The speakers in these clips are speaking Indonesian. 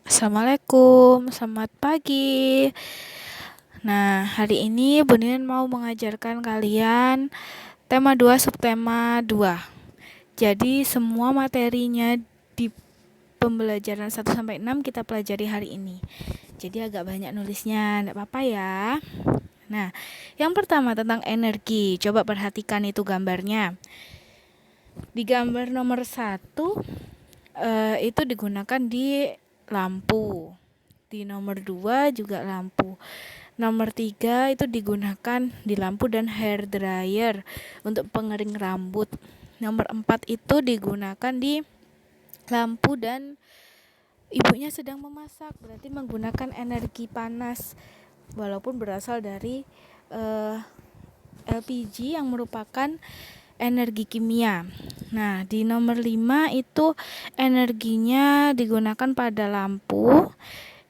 Assalamualaikum, selamat pagi. Nah, hari ini Bu Nian mau mengajarkan kalian tema 2 subtema 2. Jadi semua materinya di pembelajaran 1 sampai 6 kita pelajari hari ini. Jadi agak banyak nulisnya, enggak apa-apa ya. Nah, yang pertama tentang energi. Coba perhatikan itu gambarnya. Di gambar nomor 1 itu digunakan di lampu. Di nomor 2 juga lampu. Nomor 3 itu digunakan di lampu dan hair dryer untuk pengering rambut. Nomor 4 itu digunakan di lampu dan ibunya sedang memasak, berarti menggunakan energi panas walaupun berasal dari LPG yang merupakan energi kimia. Nah, di nomor 5 itu energinya digunakan pada lampu,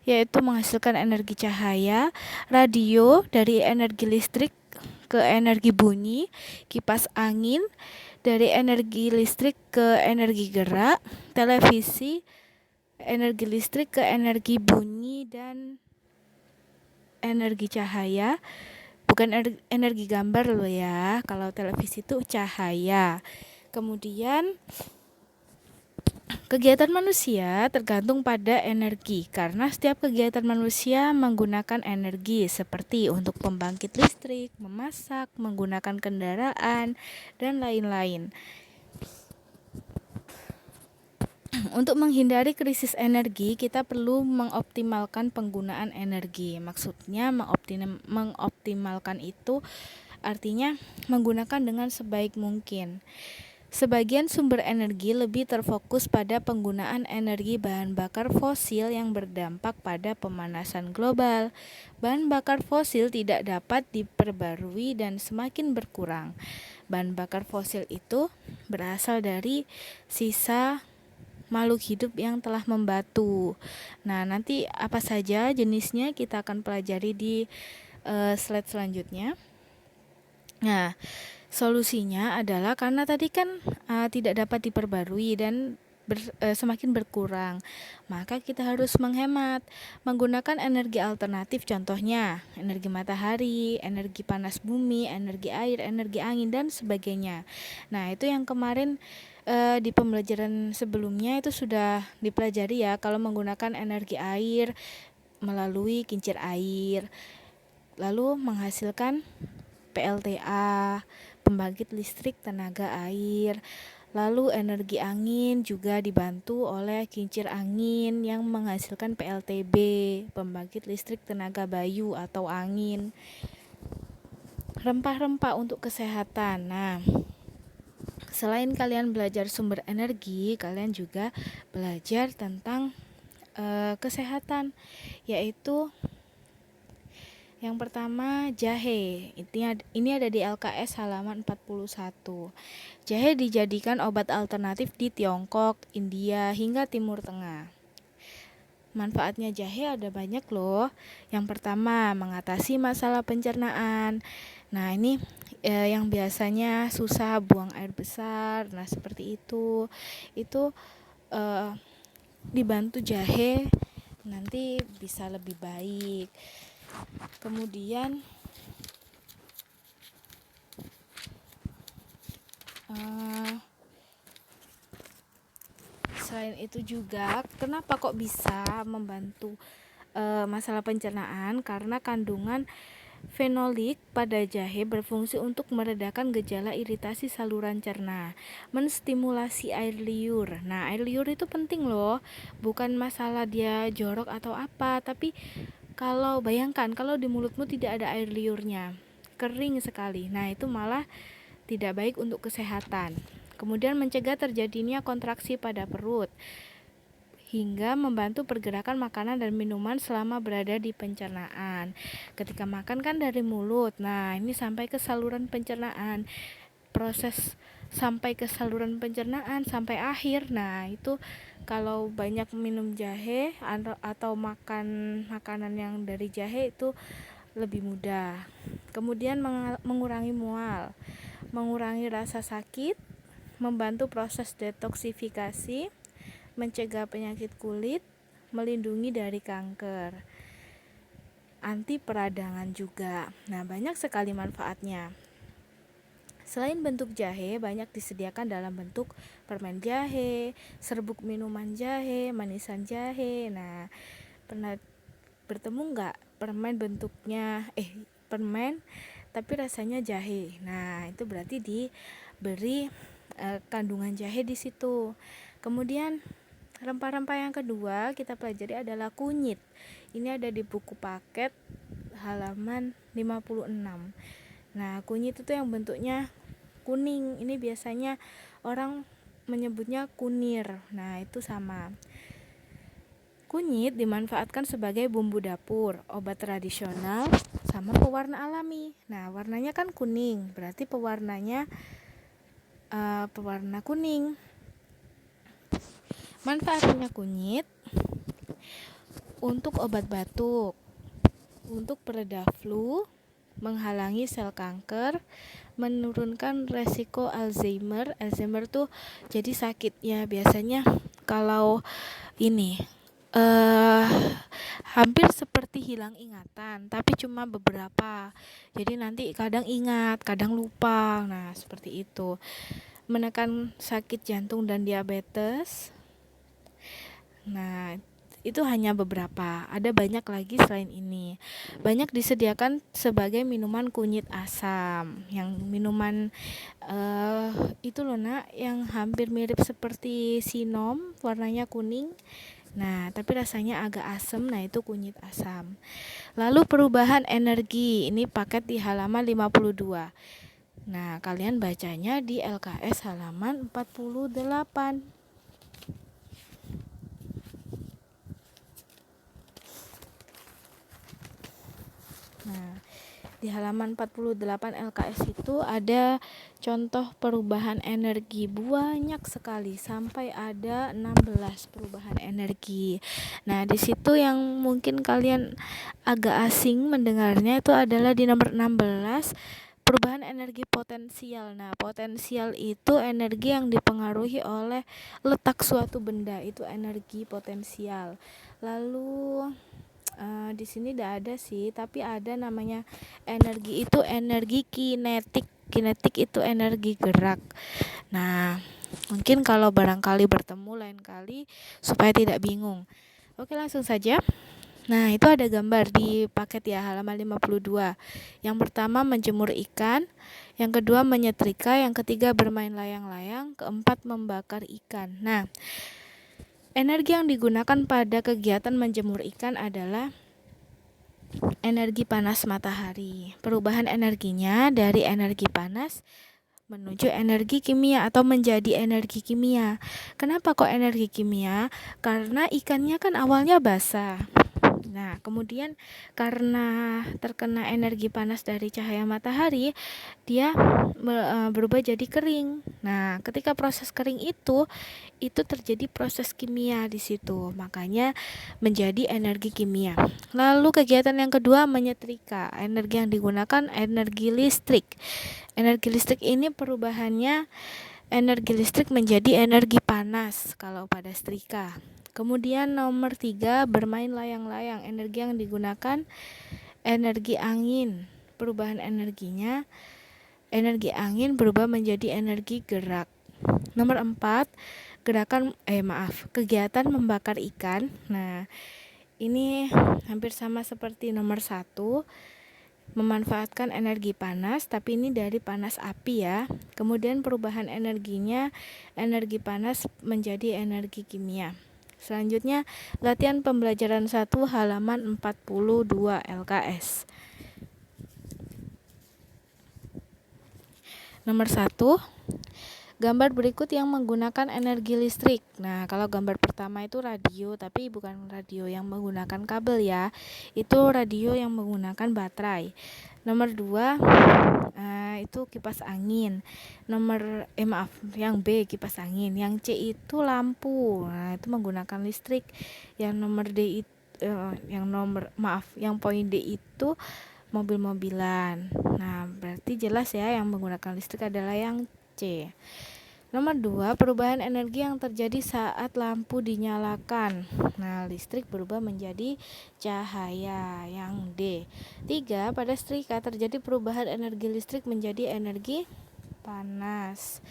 yaitu menghasilkan energi cahaya, radio dari energi listrik ke energi bunyi, kipas angin dari energi listrik ke energi gerak, televisi energi listrik ke energi bunyi dan energi cahaya. Bukan energi gambar loh ya, kalau televisi itu cahaya. Kemudian kegiatan manusia tergantung pada energi, karena setiap kegiatan manusia menggunakan energi seperti untuk pembangkit listrik, memasak, menggunakan kendaraan, dan lain-lain. Untuk menghindari krisis energi, kita perlu mengoptimalkan penggunaan energi. Maksudnya mengoptimalkan itu artinya menggunakan dengan sebaik mungkin. Sebagian sumber energi lebih terfokus pada penggunaan energi bahan bakar fosil yang berdampak pada pemanasan global. Bahan bakar fosil tidak dapat diperbarui dan semakin berkurang. Bahan bakar fosil itu berasal dari sisa makhluk hidup yang telah membatu. Nah, nanti apa saja jenisnya kita akan pelajari di slide selanjutnya. Nah, solusinya adalah karena tadi kan tidak dapat diperbarui dan semakin berkurang, maka kita harus menghemat, menggunakan energi alternatif, contohnya energi matahari, energi panas bumi, energi air, energi angin, dan sebagainya. Nah, itu yang kemarin di pembelajaran sebelumnya itu sudah dipelajari ya, kalau menggunakan energi air melalui kincir air, lalu menghasilkan PLTA, pembangkit listrik tenaga air. Lalu energi angin juga dibantu oleh kincir angin yang menghasilkan PLTB, pembangkit listrik tenaga bayu atau angin. Rempah-rempah untuk kesehatan. Nah, selain kalian belajar sumber energi, kalian juga belajar tentang kesehatan, yaitu yang pertama jahe. Ini ada di LKS halaman 41. Jahe dijadikan obat alternatif di Tiongkok, India, hingga Timur Tengah. Manfaatnya jahe ada banyak loh. Yang pertama, mengatasi masalah pencernaan. Nah, ini yang biasanya susah buang air besar. Nah, seperti itu. Itu dibantu jahe nanti bisa lebih baik. Kemudian selain itu juga, kenapa kok bisa membantu masalah pencernaan? Karena kandungan fenolik pada jahe berfungsi untuk meredakan gejala iritasi saluran cerna, menstimulasi air liur. Nah, air liur itu penting loh, bukan masalah dia jorok atau apa, tapi kalau bayangkan kalau di mulutmu tidak ada air liurnya, kering sekali. Nah, itu malah tidak baik untuk kesehatan. Kemudian mencegah terjadinya kontraksi pada perut, hingga membantu pergerakan makanan dan minuman selama berada di pencernaan. Ketika makan kan dari mulut, nah ini sampai ke saluran pencernaan. Proses sampai ke saluran pencernaan sampai akhir, nah itu kalau banyak minum jahe atau makan makanan yang dari jahe itu lebih mudah. Kemudian mengurangi mual, mengurangi rasa sakit, membantu proses detoksifikasi, mencegah penyakit kulit, melindungi dari kanker, anti peradangan juga. Nah, banyak sekali manfaatnya. Selain bentuk jahe, banyak disediakan dalam bentuk permen jahe, serbuk minuman jahe, manisan jahe. Nah, pernah bertemu nggak permen bentuknya permen tapi rasanya jahe? Nah, itu berarti diberi kandungan jahe di situ. Kemudian rempah-rempah yang kedua kita pelajari adalah kunyit. Ini ada di buku paket halaman 56. Nah, kunyit itu yang bentuknya kuning. Ini biasanya orang menyebutnya kunir. Nah, itu sama. Kunyit dimanfaatkan sebagai bumbu dapur, obat tradisional, sama pewarna alami. Nah, warnanya kan kuning, berarti pewarnanya pewarna kuning. Manfaatnya kunyit untuk obat batuk, untuk pereda flu, menghalangi sel kanker, menurunkan resiko Alzheimer. Alzheimer tuh jadi sakit ya, biasanya kalau ini hampir seperti hilang ingatan, tapi cuma beberapa. Jadi nanti kadang ingat, kadang lupa. Nah, seperti itu. Menekan sakit jantung dan diabetes. Nah, itu hanya beberapa. Ada banyak lagi selain ini. Banyak disediakan sebagai minuman kunyit asam. Yang minuman itu loh nak, yang hampir mirip seperti sinom, warnanya kuning. Nah, tapi rasanya agak asam. Nah, itu kunyit asam. Lalu perubahan energi. Ini paket di halaman 52. Nah, kalian bacanya di LKS halaman 48. Nah, di halaman 48 LKS itu ada contoh perubahan energi, banyak sekali, sampai ada 16 perubahan energi. Nah, di situ yang mungkin kalian agak asing mendengarnya itu adalah di nomor 16, perubahan energi potensial. Nah, potensial itu energi yang dipengaruhi oleh letak suatu benda, itu energi potensial. Lalu di sini tidak ada sih, tapi ada namanya energi itu energi kinetik. Kinetik itu energi gerak. Nah, mungkin kalau barangkali bertemu lain kali supaya tidak bingung. Oke, langsung saja. Nah, itu ada gambar di paket ya, halaman 52. Yang pertama menjemur ikan, yang kedua menyetrika, yang ketiga bermain layang-layang, keempat membakar ikan. Nah, energi yang digunakan pada kegiatan menjemur ikan adalah energi panas matahari. Perubahan energinya dari energi panas menuju energi kimia atau menjadi energi kimia. Kenapa kok energi kimia? Karena ikannya kan awalnya basah. Nah, kemudian karena terkena energi panas dari cahaya matahari, dia berubah jadi kering. Nah, ketika proses kering itu terjadi proses kimia di situ. Makanya menjadi energi kimia. Lalu kegiatan yang kedua menyetrika. Energi yang digunakan energi listrik. Energi listrik ini perubahannya energi listrik menjadi energi panas kalau pada setrika. Kemudian nomor 3, bermain layang-layang. Energi yang digunakan energi angin. Perubahan energinya energi angin berubah menjadi energi gerak. Nomor 4, kegiatan membakar ikan. Nah, ini hampir sama seperti nomor 1. Memanfaatkan energi panas, tapi ini dari panas api ya. Kemudian perubahan energinya energi panas menjadi energi kimia. Selanjutnya latihan pembelajaran 1 halaman 42 LKS. Nomor 1, gambar berikut yang menggunakan energi listrik. Nah, kalau gambar pertama itu radio, tapi bukan radio yang menggunakan kabel ya. Itu radio yang menggunakan baterai. Nomor 2, itu kipas angin. Yang B kipas angin. Yang C itu lampu. Nah, itu menggunakan listrik. Yang nomor D itu yang poin D itu mobil-mobilan. Nah, berarti jelas ya yang menggunakan listrik adalah yang C. Nomor 2, perubahan energi yang terjadi saat lampu dinyalakan. Nah, listrik berubah menjadi cahaya, yang D. 3, pada setrika terjadi perubahan energi listrik menjadi energi panas.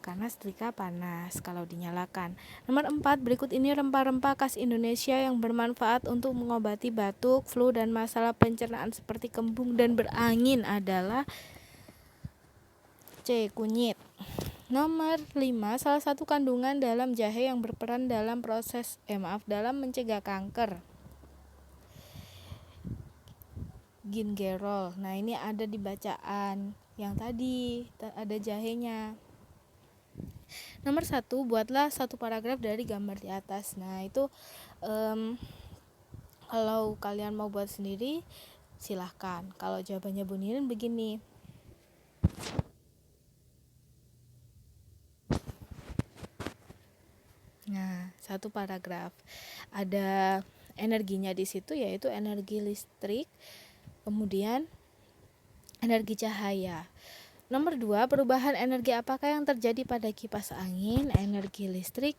Karena setrika panas kalau dinyalakan. Nomor 4, berikut ini rempah-rempah khas Indonesia yang bermanfaat untuk mengobati batuk, flu, dan masalah pencernaan seperti kembung dan berangin adalah C. Kunyit. Nomor 5, salah satu kandungan dalam jahe yang berperan dalam dalam mencegah kanker. Gingerol. Nah, ini ada di bacaan yang tadi ada jahenya. Nomor 1, buatlah satu paragraf dari gambar di atas. Nah, itu kalau kalian mau buat sendiri silahkan. Kalau jawabannya Bu Nirin begini. Nah, satu paragraf. Ada energinya di situ, yaitu energi listrik, kemudian energi cahaya. Nomor 2, perubahan energi apakah yang terjadi pada kipas angin, energi listrik?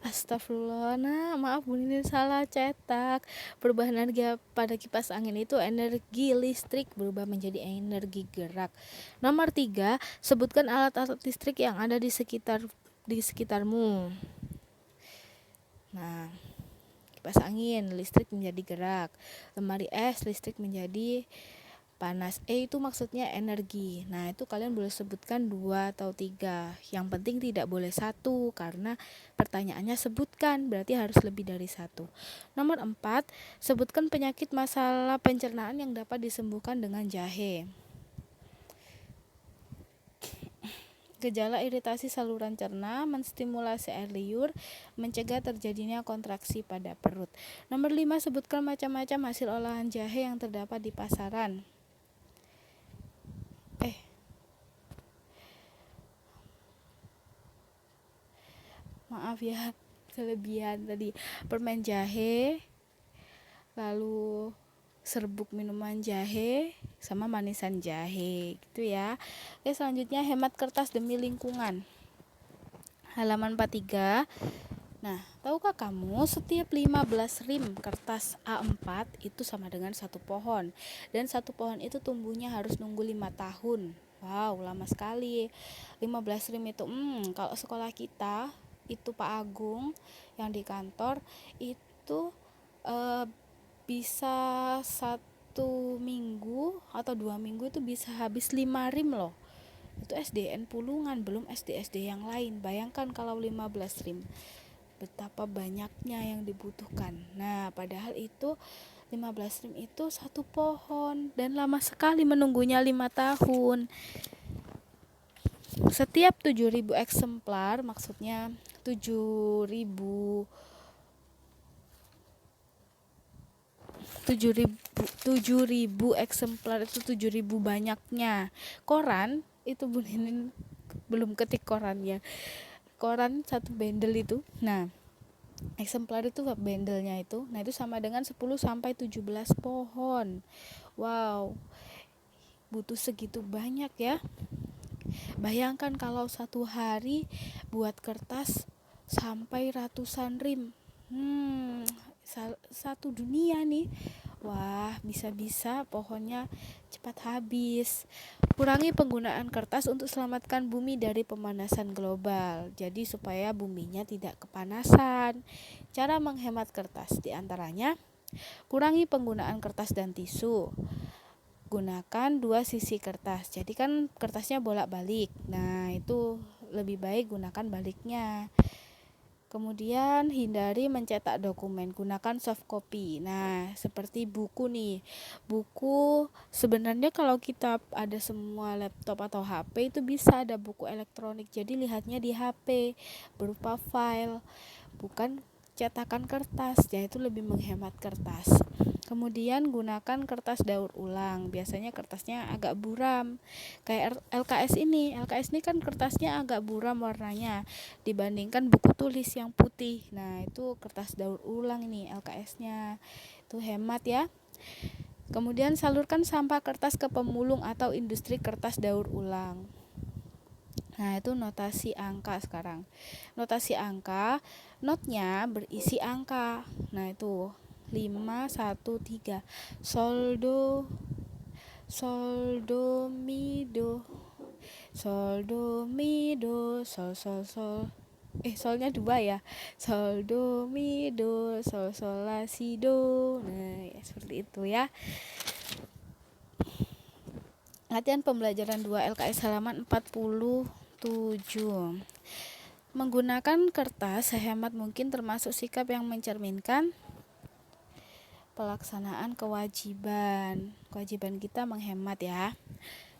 Astagfirullah, maaf Bu Nirin salah cetak. Perubahan energi pada kipas angin itu energi listrik berubah menjadi energi gerak. Nomor 3, sebutkan alat-alat listrik yang ada di sekitarmu. Nah, kipas angin listrik menjadi gerak, lemari es listrik menjadi panas. Itu maksudnya energi. Nah, itu kalian boleh sebutkan 2 atau 3. Yang penting tidak boleh 1 karena pertanyaannya sebutkan, berarti harus lebih dari 1. Nomor 4, sebutkan penyakit masalah pencernaan yang dapat disembuhkan dengan jahe. Gejala iritasi saluran cerna, menstimulasi air liur, mencegah terjadinya kontraksi pada perut. Nomor 5, sebutkan macam-macam hasil olahan jahe yang terdapat di pasaran. Maaf ya, kelebihan tadi. Permen jahe, lalu serbuk minuman jahe, sama manisan jahe gitu ya. Oke, selanjutnya hemat kertas demi lingkungan. Halaman 43. Nah, tahukah kamu setiap 15 rim kertas A4 itu sama dengan satu pohon. Dan satu pohon itu tumbuhnya harus nunggu 5 tahun. Wow, lama sekali. 15 rim itu, kalau sekolah kita itu Pak Agung yang di kantor itu bisa 1 minggu atau 2 minggu itu bisa habis 5 rim loh. Itu SDN Pulungan, belum SD-SD yang lain. Bayangkan kalau 15 rim, betapa banyaknya yang dibutuhkan. Nah, padahal itu 15 rim itu satu pohon dan lama sekali menunggunya 5 tahun. Setiap 7.000 eksemplar, maksudnya 7.000 eksemplar itu 7.000 banyaknya. Koran itu Bu Nirin belum ketik korannya. Koran satu bendel itu. Nah, eksemplar itu bendelnya itu. Nah, itu sama dengan 10 sampai 17 pohon. Wow. Butuh segitu banyak ya. Bayangkan kalau satu hari buat kertas sampai ratusan rim. Satu dunia nih. Wah, bisa-bisa pohonnya cepat habis. Kurangi penggunaan kertas untuk selamatkan bumi dari pemanasan global. Jadi supaya buminya tidak kepanasan. Cara menghemat kertas diantaranya kurangi penggunaan kertas dan tisu. Gunakan 2 sisi kertas. Jadi kan kertasnya bolak-balik. Nah, itu lebih baik gunakan baliknya. Kemudian hindari mencetak dokumen, gunakan soft copy. Nah, seperti buku nih. Buku sebenarnya kalau kita ada semua laptop atau HP itu bisa ada buku elektronik. Jadi lihatnya di HP berupa file, bukan cetakan kertas. Ya, itu lebih menghemat kertas. Kemudian gunakan kertas daur ulang. Biasanya kertasnya agak buram. Kayak LKS ini. LKS ini kan kertasnya agak buram warnanya dibandingkan buku tulis yang putih. Nah, itu kertas daur ulang ini LKS-nya. Itu hemat ya. Kemudian salurkan sampah kertas ke pemulung atau industri kertas daur ulang. Nah, itu notasi angka sekarang. Notasi angka, notnya berisi angka. Nah, itu 513. Sol do, sol do mi do. Sol do mi do, sol sol sol. Solnya 2 ya. Sol do mi do, sol sol la si do. Nah, ya, seperti itu ya. Latihan pembelajaran 2 LKS halaman 47. Menggunakan kertas sehemat mungkin termasuk sikap yang mencerminkan pelaksanaan kewajiban. Kewajiban kita menghemat ya.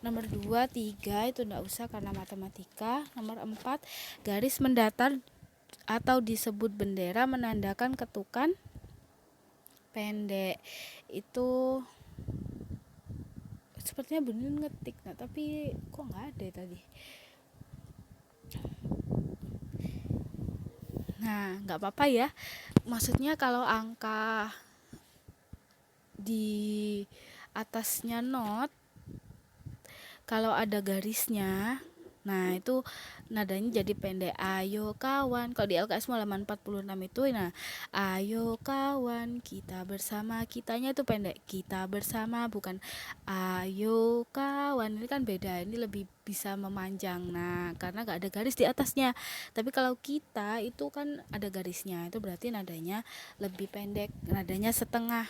Nomor 2, 3 itu enggak usah karena matematika. Nomor 4, garis mendatar atau disebut bendera menandakan ketukan pendek. Itu sepertinya bener ngetik, nah tapi kok nggak ada tadi. Nah, nggak apa-apa ya. Maksudnya kalau angka di atasnya not, kalau ada garisnya, nah itu nadanya jadi pendek. Ayo kawan. Kalau di LKS halaman 46 itu, nah ayo kawan kita bersama, kitanya itu pendek. Kita bersama, bukan ayo kawan. Ini kan beda, ini lebih bisa memanjang. Nah, karena gak ada garis di atasnya. Tapi kalau kita itu kan ada garisnya, itu berarti nadanya lebih pendek, nadanya setengah.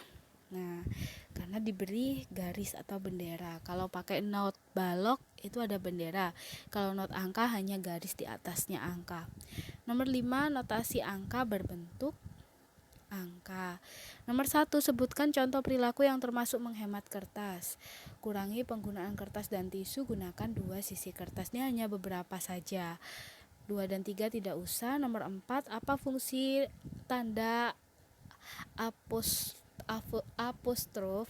Nah, karena diberi garis atau bendera. Kalau pakai not balok itu ada bendera. Kalau not angka hanya garis di atasnya angka. Nomor 5, notasi angka berbentuk angka. Nomor 1, sebutkan contoh perilaku yang termasuk menghemat kertas. Kurangi penggunaan kertas dan tisu, gunakan 2 sisi kertas. Ini hanya beberapa saja. 2 dan 3 tidak usah. Nomor 4, apa fungsi tanda apostrof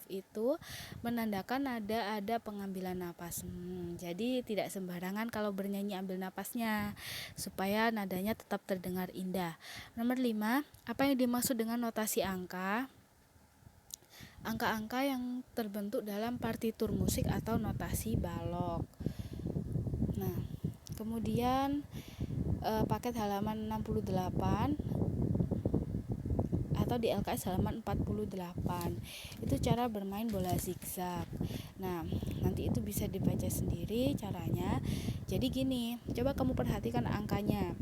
itu menandakan ada pengambilan napas. Jadi tidak sembarangan kalau bernyanyi ambil napasnya, supaya nadanya tetap terdengar indah. Nomor 5, apa yang dimaksud dengan notasi angka? Angka-angka yang terbentuk dalam partitur musik atau notasi balok. Nah, kemudian paket halaman 68 atau di LKS halaman 48 itu cara bermain bola zigzag. Nah, nanti itu bisa dibaca sendiri caranya. Jadi gini, coba kamu perhatikan angkanya.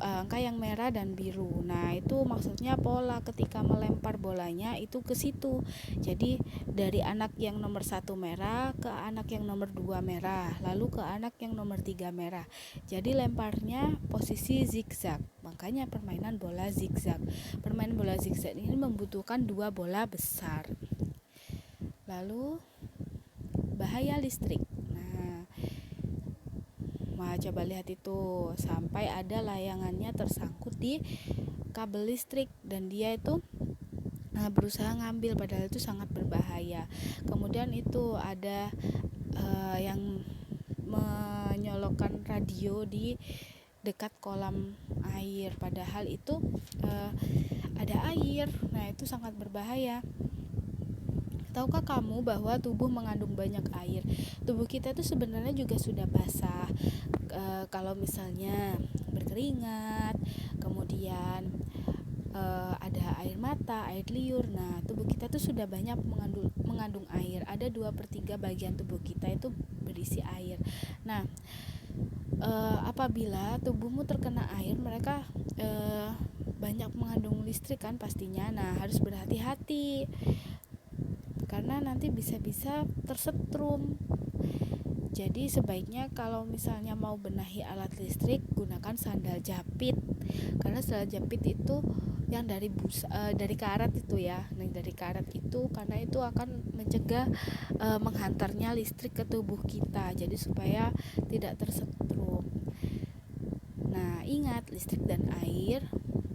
Angka yang merah dan biru. Nah, itu maksudnya pola ketika melempar bolanya itu ke situ. Jadi dari anak yang nomor 1 merah ke anak yang nomor 2 merah, lalu ke anak yang nomor 3 merah. Jadi lemparnya posisi zigzag. Makanya permainan bola zigzag. Permainan bola zigzag ini membutuhkan 2 bola besar. Lalu bahaya listrik. Nah, coba lihat itu, sampai ada layangannya tersangkut di kabel listrik dan dia itu berusaha ngambil, padahal itu sangat berbahaya. Kemudian itu ada yang menyolokkan radio di dekat kolam air, padahal itu ada air. Nah, itu sangat berbahaya. Tahukah kamu bahwa tubuh mengandung banyak air? Tubuh kita itu sebenarnya juga sudah basah. Kalau misalnya berkeringat, kemudian ada air mata, air liur. Nah, tubuh kita itu sudah banyak mengandung air. Ada 2/3 bagian tubuh kita itu berisi air. Nah, apabila tubuhmu terkena air, mereka banyak mengandung listrik kan pastinya. Nah, harus berhati-hati karena nanti bisa-bisa tersetrum. Jadi sebaiknya kalau misalnya mau benahi alat listrik, gunakan sandal jepit. Karena sandal jepit itu yang dari karet itu ya. Nah, dari karet itu karena itu akan mencegah menghantarnya listrik ke tubuh kita. Jadi supaya tidak tersetrum. Nah, ingat listrik dan air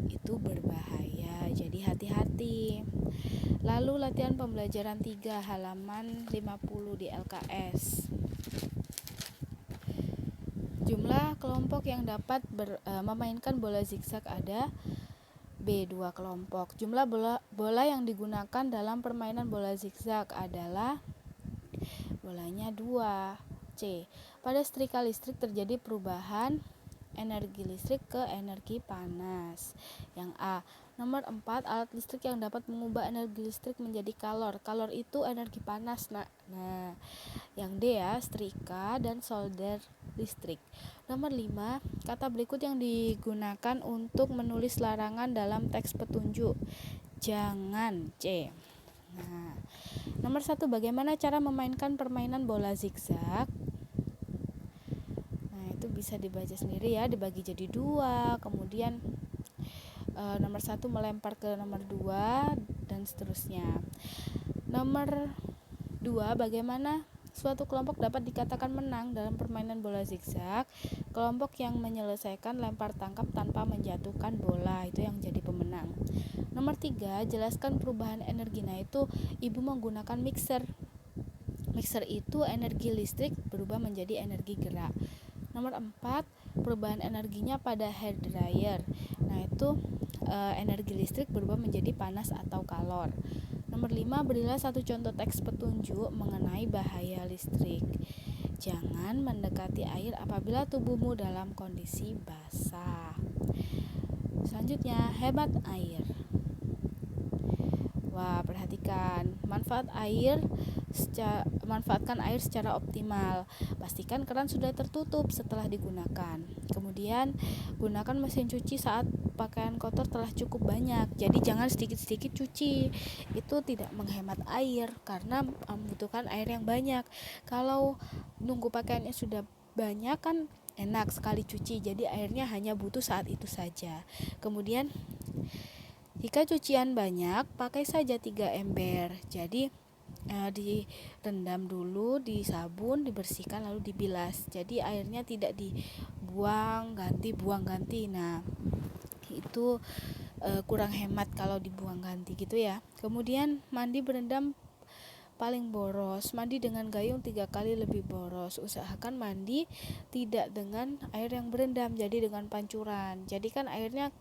itu berbahaya. Jadi hati-hati. Lalu latihan pembelajaran 3 halaman 50 di LKS. Jumlah kelompok yang dapat memainkan bola zigzag ada B. 2 kelompok. Jumlah bola yang digunakan dalam permainan bola zigzag adalah bolanya 2. C. Pada setrika listrik terjadi perubahan energi listrik ke energi panas. Yang A. Nomor 4, alat listrik yang dapat mengubah energi listrik menjadi kalor. Kalor itu energi panas. Nah, yang D ya, setrika dan solder listrik. Nomor 5, kata berikut yang digunakan untuk menulis larangan dalam teks petunjuk. Jangan. C. Nah, nomor 1, bagaimana cara memainkan permainan bola zigzag? Nah, itu bisa dibaca sendiri ya, dibagi jadi 2, kemudian nomor 1 melempar ke nomor 2 dan seterusnya. Nomor 2, bagaimana suatu kelompok dapat dikatakan menang dalam permainan bola zigzag? Kelompok yang menyelesaikan lempar tangkap tanpa menjatuhkan bola, itu yang jadi pemenang. Nomor 3, jelaskan perubahan energi. Nah, itu Ibu menggunakan mixer. Mixer itu energi listrik berubah menjadi energi gerak. Nomor 4, perubahan energinya pada hair dryer. Nah, itu energi listrik berubah menjadi panas atau kalor. Nomor 5, berilah satu contoh teks petunjuk mengenai bahaya listrik. Jangan mendekati air apabila tubuhmu dalam kondisi basah. Selanjutnya, hemat air. Wah, perhatikan manfaatkan air secara optimal. Pastikan keran sudah tertutup setelah digunakan. Kemudian, gunakan mesin cuci saat pakaian kotor telah cukup banyak. Jadi jangan sedikit-sedikit cuci. Itu tidak menghemat air karena membutuhkan air yang banyak. Kalau nunggu pakaiannya sudah banyak kan enak sekali cuci. Jadi airnya hanya butuh saat itu saja. Kemudian jika cucian banyak, pakai saja 3 ember. Jadi direndam dulu di sabun, dibersihkan lalu dibilas. Jadi airnya tidak dibuang ganti. Nah, itu kurang hemat kalau dibuang ganti gitu ya. Kemudian mandi berendam paling boros. Mandi dengan gayung 3 kali lebih boros. Usahakan mandi tidak dengan air yang berendam, jadi dengan pancuran. Jadi kan airnya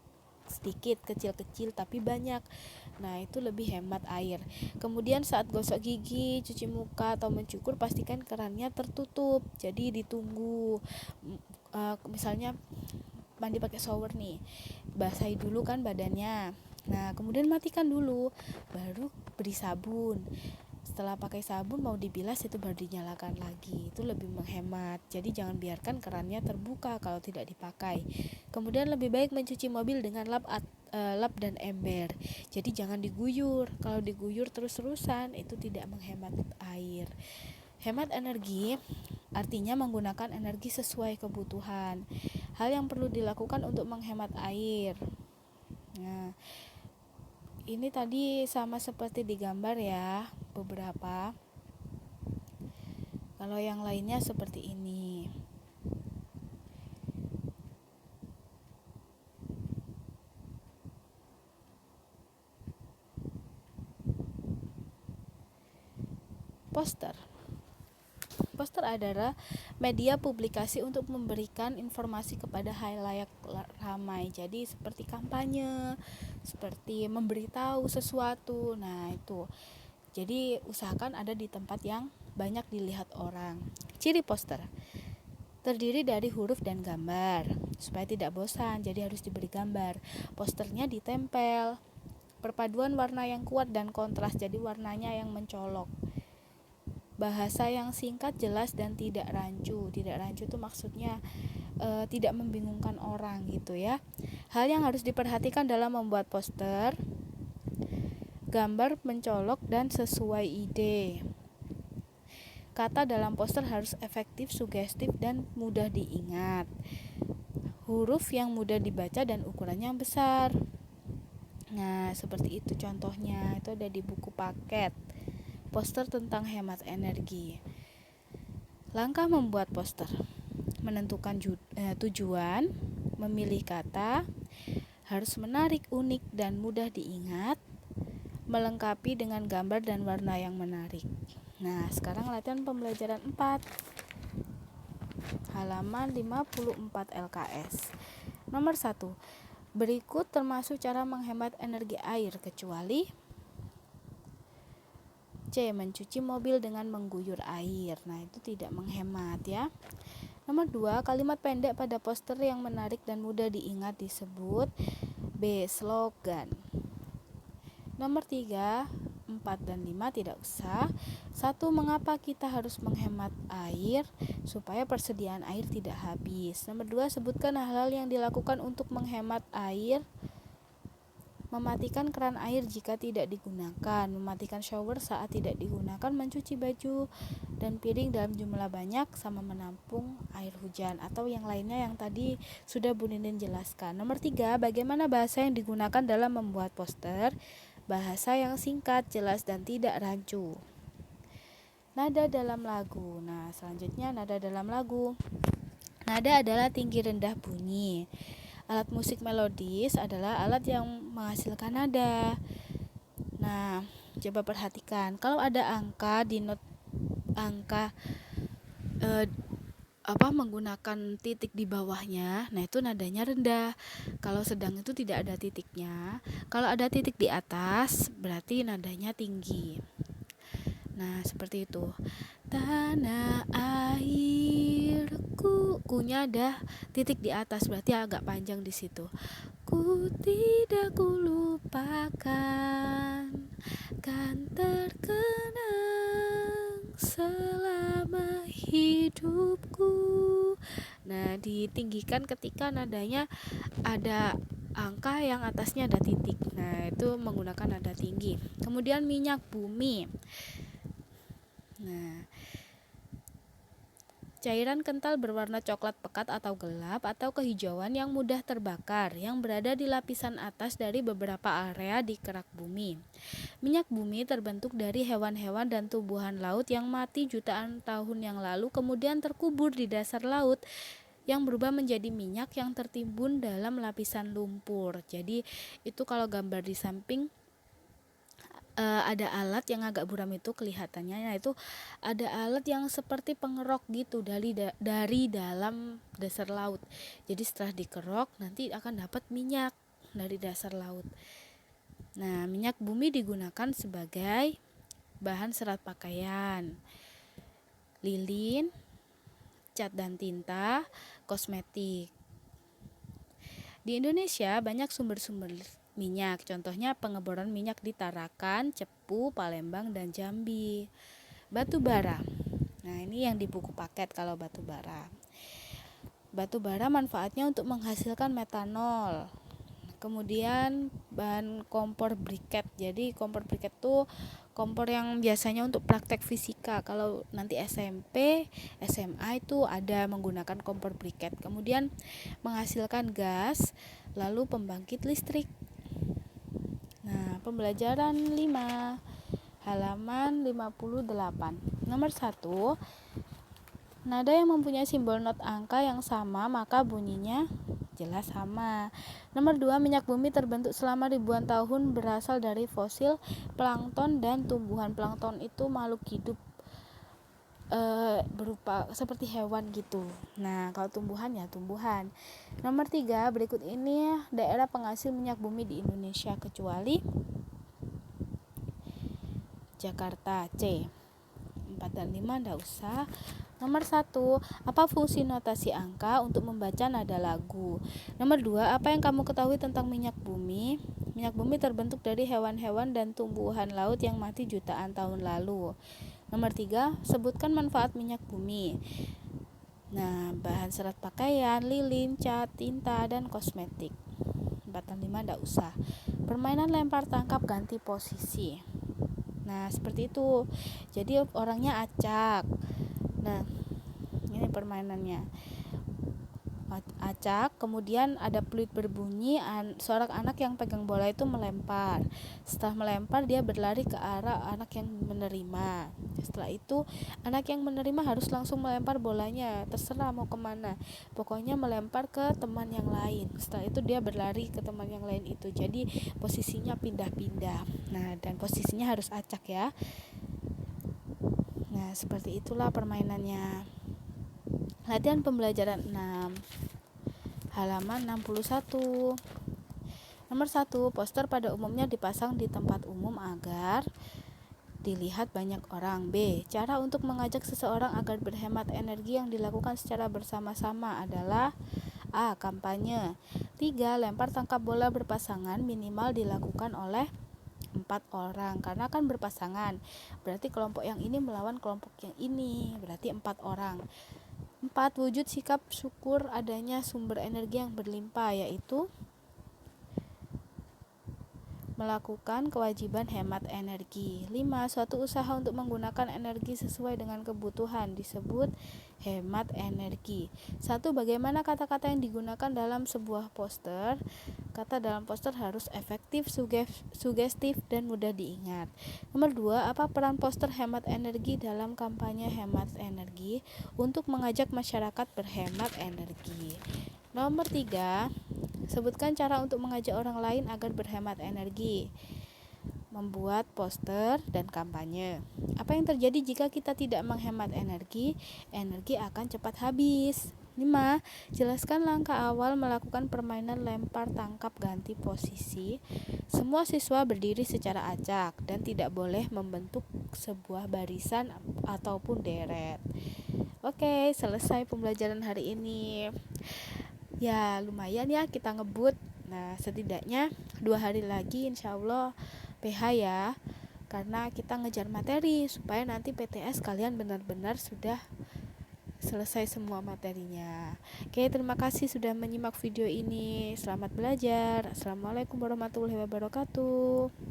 sedikit, kecil-kecil tapi banyak. Nah, itu lebih hemat air. Kemudian saat gosok gigi, cuci muka atau mencukur, pastikan kerannya tertutup. Jadi ditunggu. Misalnya mandi pakai shower nih, basahi dulu kan badannya. Nah, kemudian matikan dulu, baru beri sabun. Setelah pakai sabun mau dibilas itu baru dinyalakan lagi. Itu lebih menghemat. Jadi jangan biarkan kerannya terbuka kalau tidak dipakai. Kemudian lebih baik mencuci mobil dengan lap dan ember. Jadi jangan diguyur. Kalau diguyur terus-terusan itu tidak menghemat air. Hemat energi artinya menggunakan energi sesuai kebutuhan. Hal yang perlu dilakukan untuk menghemat air. Nah, ini tadi sama seperti di gambar ya, beberapa. Kalau yang lainnya seperti ini. Poster adalah media publikasi untuk memberikan informasi kepada khalayak ramai. Jadi seperti kampanye, seperti memberitahu sesuatu. Nah, itu. Jadi usahakan ada di tempat yang banyak dilihat orang. Ciri poster: terdiri dari huruf dan gambar. Supaya tidak bosan, jadi harus diberi gambar. Posternya ditempel. Perpaduan warna yang kuat dan kontras, jadi warnanya yang mencolok. Bahasa yang singkat, jelas, dan tidak rancu. Tidak rancu itu maksudnya tidak membingungkan orang gitu ya. Hal yang harus diperhatikan dalam membuat poster: gambar mencolok dan sesuai ide. Kata dalam poster harus efektif, sugestif, dan mudah diingat. Huruf yang mudah dibaca dan ukurannya yang besar. Nah, seperti itu contohnya. Itu ada di buku paket. Poster tentang hemat energi. Langkah membuat poster: menentukan tujuan, memilih kata, harus menarik, unik, dan mudah diingat, melengkapi dengan gambar dan warna yang menarik. Nah, sekarang latihan pembelajaran 4, halaman 54 LKS. Nomor 1, Berikut termasuk cara menghemat energi air, kecuali C. Mencuci mobil dengan mengguyur air. Nah, itu tidak menghemat ya. Nomor 2, kalimat pendek pada poster yang menarik dan mudah diingat disebut B. Slogan. Nomor 3, 4 dan 5 tidak usah. 1. Mengapa kita harus menghemat air? Supaya persediaan air tidak habis. Nomor 2, sebutkan hal-hal yang dilakukan untuk menghemat air. Mematikan keran air jika tidak digunakan, mematikan shower saat tidak digunakan, mencuci baju dan piring dalam jumlah banyak, sama menampung air hujan, atau yang lainnya yang tadi sudah Bu Nindin jelaskan. Nomor 3, bagaimana bahasa yang digunakan dalam membuat poster? Bahasa yang singkat, jelas, dan tidak rancu. Nada dalam lagu. Nah, selanjutnya nada dalam lagu. Nada adalah tinggi rendah bunyi. Alat musik melodis adalah alat yang menghasilkan nada. Nah, coba perhatikan. Kalau ada angka di not angka menggunakan titik di bawahnya, nah itu nadanya rendah. Kalau sedang itu tidak ada titiknya. Kalau ada titik di atas, berarti nadanya tinggi. Nah, seperti itu. Tanah airku, kunya ada titik di atas, berarti agak panjang di situ. Ku tidak kulupakan, kan terkenang selama hidupku. Nah, ditinggikan ketika nadanya ada angka yang atasnya ada titik. Nah, itu menggunakan nada tinggi. Kemudian minyak bumi. Nah, cairan kental berwarna coklat pekat atau gelap atau kehijauan yang mudah terbakar yang berada di lapisan atas dari beberapa area di kerak bumi. Minyak bumi terbentuk dari hewan-hewan dan tumbuhan laut yang mati jutaan tahun yang lalu kemudian terkubur di dasar laut yang berubah menjadi minyak yang tertimbun dalam lapisan lumpur. Jadi itu kalau gambar di samping ada alat yang agak buram itu kelihatannya, yaitu ada alat yang seperti pengerok gitu dari dalam dasar laut. Jadi setelah dikerok nanti akan dapat minyak dari dasar laut. Nah, minyak bumi digunakan sebagai bahan serat pakaian, lilin, cat dan tinta, kosmetik. Di Indonesia banyak sumber-sumber minyak, contohnya pengeboran minyak di Tarakan, Cepu, Palembang, dan Jambi. Batu bara. Nah, ini yang di buku paket kalau batu bara. Batu bara manfaatnya untuk menghasilkan metanol. Kemudian bahan kompor briket. Jadi kompor briket itu kompor yang biasanya untuk praktek fisika. Kalau nanti SMP, SMA itu ada menggunakan kompor briket. Kemudian menghasilkan gas, lalu pembangkit listrik. Nah, pembelajaran 5 halaman 58. Nomor 1, nada yang mempunyai simbol not angka yang sama maka bunyinya jelas sama. Nomor 2, minyak bumi terbentuk selama ribuan tahun berasal dari fosil plankton dan tumbuhan. Plankton itu makhluk hidup berupa seperti hewan gitu. Nah, kalau tumbuhan ya tumbuhan. Nomor 3, berikut ini daerah penghasil minyak bumi di Indonesia kecuali Jakarta. C. 4 dan 5 enggak usah. Nomor 1, apa fungsi notasi angka untuk membaca nada lagu? Nomor 2, apa yang kamu ketahui tentang minyak bumi? Minyak bumi terbentuk dari hewan-hewan dan tumbuhan laut yang mati jutaan tahun lalu. Nomor 3, sebutkan manfaat minyak bumi. Nah, bahan serat pakaian, lilin, cat, tinta, dan kosmetik. 4 dan 5 enggak usah. Permainan lempar tangkap ganti posisi. Nah, seperti itu. Jadi orangnya acak. Nah, ini permainannya. Acak, kemudian ada peluit berbunyi, seorang anak yang pegang bola itu melempar. Setelah melempar dia berlari ke arah anak yang menerima. Setelah itu anak yang menerima harus langsung melempar bolanya, terserah mau kemana, pokoknya melempar ke teman yang lain. Setelah itu dia berlari ke teman yang lain itu, jadi posisinya pindah-pindah. Nah, dan posisinya harus acak ya. Nah, seperti itulah permainannya. Latihan pembelajaran 6 halaman 61. Nomor 1, poster pada umumnya dipasang di tempat umum agar dilihat banyak orang. B. Cara untuk mengajak seseorang agar berhemat energi yang dilakukan secara bersama-sama adalah A. Kampanye. 3. Lempar tangkap bola berpasangan minimal dilakukan oleh 4 orang, karena kan berpasangan. Berarti kelompok yang ini melawan kelompok yang ini, berarti 4 orang. 4. Wujud sikap syukur adanya sumber energi yang berlimpah, yaitu melakukan kewajiban hemat energi. 5. Suatu usaha untuk menggunakan energi sesuai dengan kebutuhan disebut hemat energi. 1. Bagaimana kata-kata yang digunakan dalam sebuah poster? Kata dalam poster harus efektif, sugestif, dan mudah diingat. Nomor 2. Apa peran poster hemat energi dalam kampanye hemat energi untuk mengajak masyarakat berhemat energi? Nomor 3. Sebutkan cara untuk mengajak orang lain agar berhemat energi. Membuat poster dan kampanye. Apa yang terjadi jika kita tidak menghemat energi? Energi akan cepat habis. 5. Jelaskan langkah awal melakukan permainan lempar tangkap ganti posisi. Semua siswa berdiri secara acak dan tidak boleh membentuk sebuah barisan ataupun deret. Oke, selesai pembelajaran hari ini. Ya lumayan ya kita ngebut. Nah setidaknya 2 hari lagi insya Allah PH ya, karena kita ngejar materi supaya nanti PTS kalian benar-benar sudah selesai semua materinya. Oke, terima kasih sudah menyimak video ini. Selamat belajar. Assalamualaikum warahmatullahi wabarakatuh.